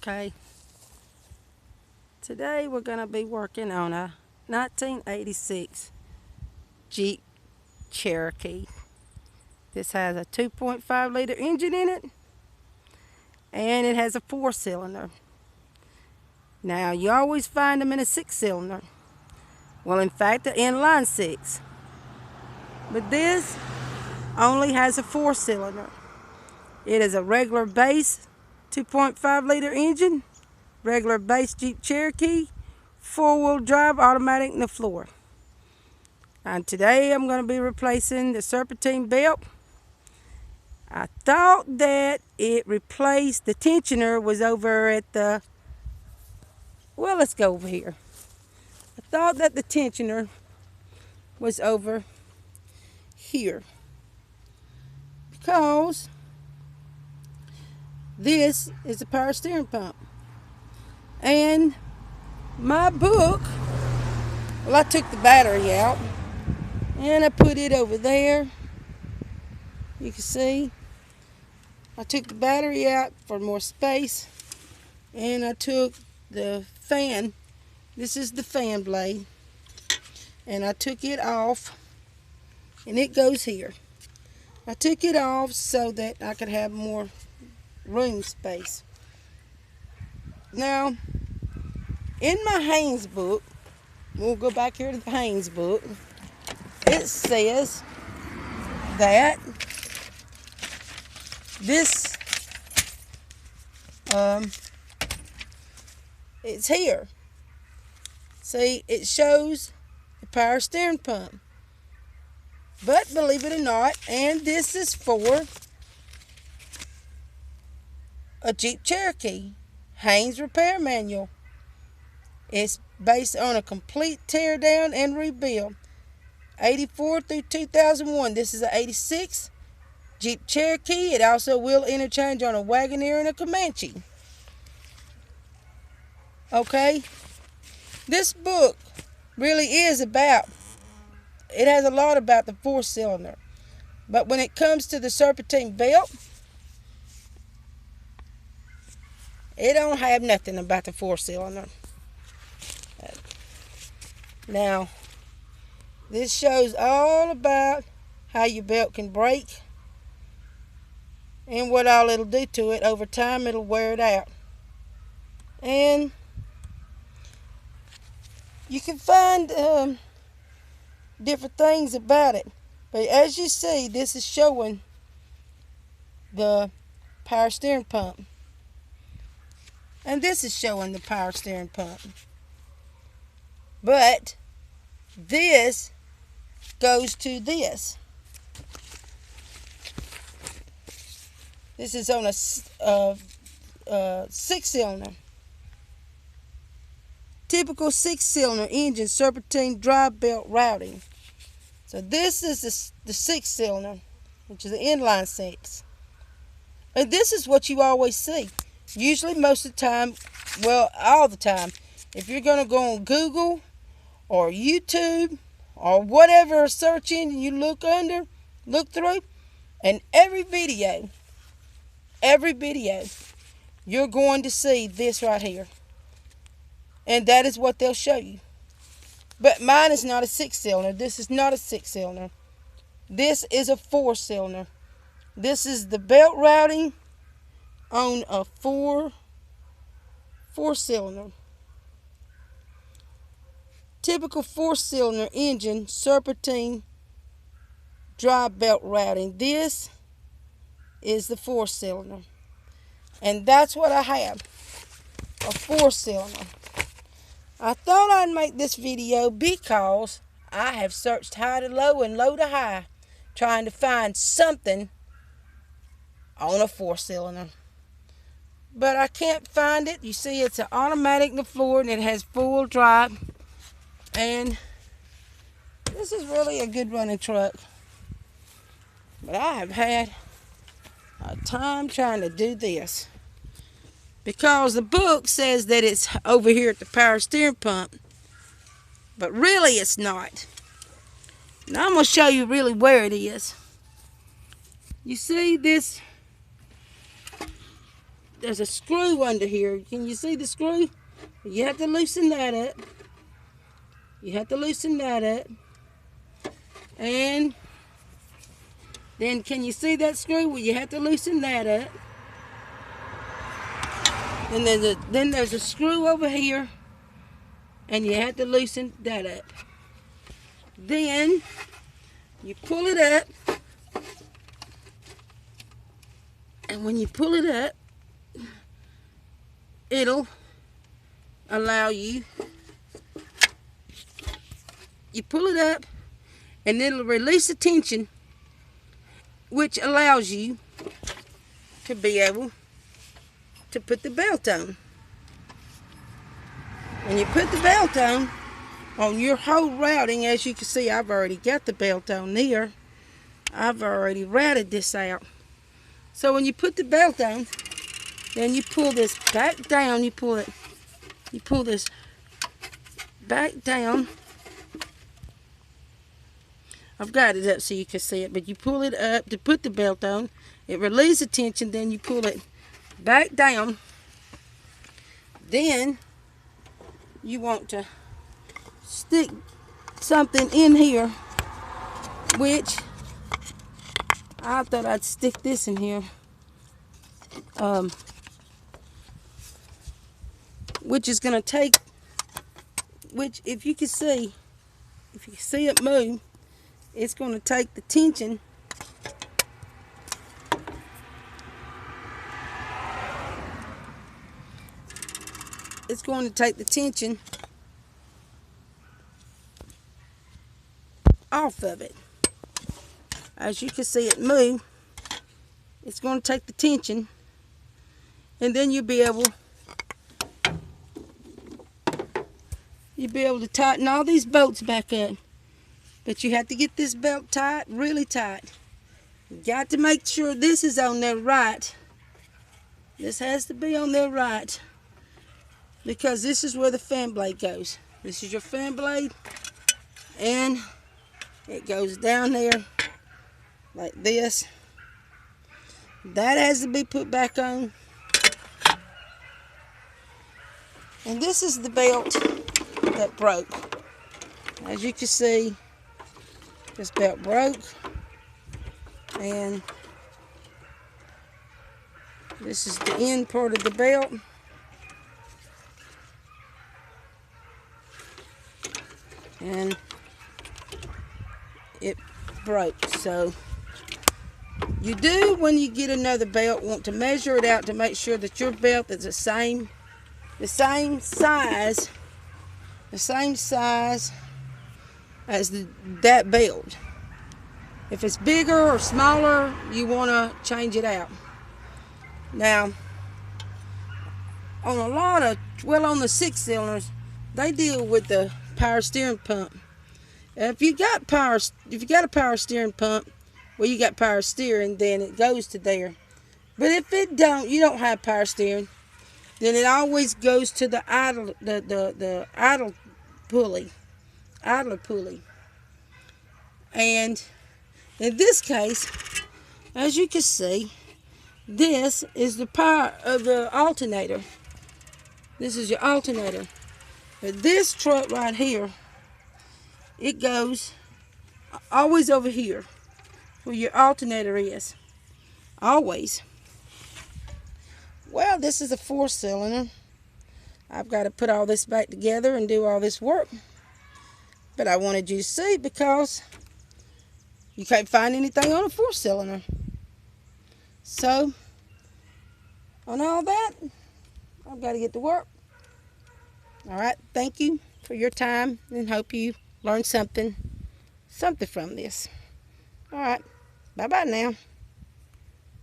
Okay, today we're going to be working on a 1986 Jeep Cherokee. This has a 2.5 liter engine in it, and it has a 4-cylinder. Now, you always find them in a 6-cylinder. Well, in fact, they're inline 6. But this only has a 4-cylinder. It is a regular base 2.5 liter engine, regular base Jeep Cherokee, 4-wheel drive, automatic in the floor. And today I'm going to be replacing the serpentine belt. I thought that it replaced the tensioner was over at the, well, let's go over here. I thought that the tensioner was over here because this is the power steering pump. And my book, well, I took the battery out and I put it over there. You can see I took the battery out for more space, and I took the fan. This is the fan blade, and I took it off, and it goes here. I took it off so that I could have more room space. Now, in my Haynes book, we'll go back here to the Haynes book, it says that this it's here. See, it shows the power steering pump. But believe it or not, and this is for a Jeep Cherokee Haynes repair manual. It's based on a complete tear down and rebuild, 84 through 2001. This is an 86 Jeep Cherokee. It also will interchange on a Wagoneer and a Comanche. Okay, this book really is about, it has a lot about the 4-cylinder. But when it comes to the serpentine belt, it don't have nothing about the 4-cylinder. Now, this shows all about how your belt can break and what all it'll do to it. Over time, it'll wear it out. And you can find different things about it. But as you see, this is showing the power steering pump. And this is showing the power steering pump. But this goes to this. This is on a 6-cylinder. Typical 6-cylinder engine, serpentine drive belt routing. So this is the 6-cylinder, which is the inline 6. And this is what you always see. Usually, most of the time, well, all the time, if you're going to go on Google or YouTube or whatever search engine you look through, and every video, you're going to see this right here. And that is what they'll show you. But mine is not a 6-cylinder. This is not a 6-cylinder. This is a 4-cylinder. This is the belt routing on a 4-cylinder. Typical 4-cylinder engine, serpentine drive belt routing. This is the 4-cylinder. And that's what I have, a 4-cylinder. I thought I'd make this video because I have searched high to low and low to high trying to find something on a 4-cylinder. But I can't find it. You see, it's an automatic in the floor and it has 4-wheel drive. And this is really a good running truck. But I have had a time trying to do this, because the book says that it's over here at the power steering pump, but really it's not. Now I'm going to show you really where it is. You see this there's a screw under here. Can you see the screw? You have to loosen that up. You have to loosen that up. And then can you see that screw? Well, you have to loosen that up. And then there's a screw over here, and you have to loosen that up. Then you pull it up, and when you pull it up, it'll allow you, you pull it up, and it'll release the tension, which allows you to be able to put the belt on. When you put the belt on your whole routing, as you can see, I've already got the belt on there. I've already routed this out. So when you put the belt on, then you pull this back down. You pull this back down. I've got it up so you can see it, but you pull it up to put the belt on. It relieves the tension, then you pull it back down. Then you want to stick something in here, which I thought I'd stick this in here, which is going to take, which if you can see it move, it's going to take the tension off of it. As you can see it move, it's going to take the tension, and then you'll be able to tighten all these bolts back up. But you have to get this belt tight, really tight. You got to make sure this is on there right. This has to be on there right, because this is where the fan blade goes. This is your fan blade, and it goes down there like this. That has to be put back on. And this is the belt that broke. As you can see, this belt broke, and this is the end part of the belt. And it broke. So you do, when you get another belt, want to measure it out to make sure that your belt is the same size as that belt. If it's bigger or smaller, you want to change it out. Now, on a lot of, well, on the 6-cylinders, they deal with the power steering pump. If you got a power steering pump, well, you got power steering, then it goes to there. But if you don't have power steering, then it always goes to the idler pulley. And in this case, as you can see, this is the power of the alternator. This is your alternator. But this truck right here, it goes always over here where your alternator is. Always. Well, this is a 4-cylinder. I've got to put all this back together and do all this work. But I wanted you to see, because you can't find anything on a 4-cylinder. So, on all that, I've got to get to work. Alright, thank you for your time, and hope you learned something from this. Alright, bye-bye now.